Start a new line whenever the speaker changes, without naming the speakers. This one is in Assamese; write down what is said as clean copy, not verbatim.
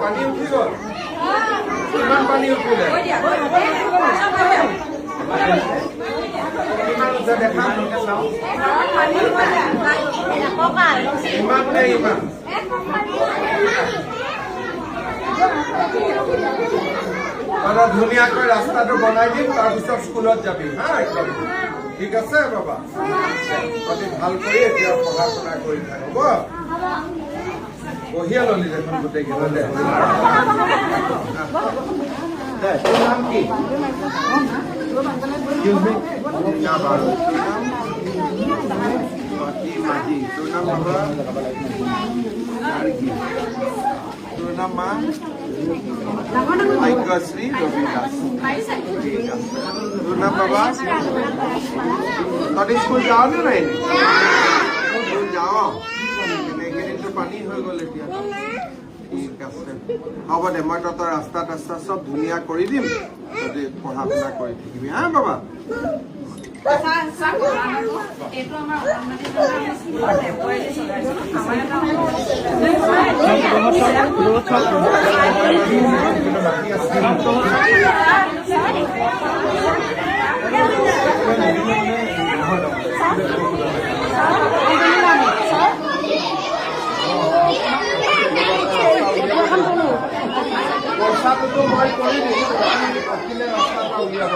পানী উঠি গ'ল কিমান পানী উঠিলে কিমান উঠে দেখা ইমান নে ইমান মানে ধুনীয়াকৈ ৰাস্তাটো বনাই দিম তাৰপিছত স্কুলত যাবি হা একদম ঠিক আছে বাবা অতি ভাল কৰি এতিয়া পঢ়া শুনা কৰি থাক হ'ব বহিয়া ললি দেখোন গোটেইকেইটা দে তোৰ নাম কি তোৰ নাম বাবা তোৰ নাম মা ভাগ্যশ্ৰী ৰবি দাস তোৰ নাম বাবা তহঁতি স্কুল যাৱ নে নাই স্কুল যাওঁ এইকেইদিনটো পানী হৈ গ'ল এতিয়া ঠিক আছে হ'ব দে মই তহঁতৰ ৰাস্তা তাস্তা চব ধুনীয়া কৰি দিম তহঁতি পঢ়া শুনা কৰি থাকিবি হা বাবা পইচাটোতো মই কৰি দিম থাকিলে ৰাস্তাৰপৰা উলিয়াব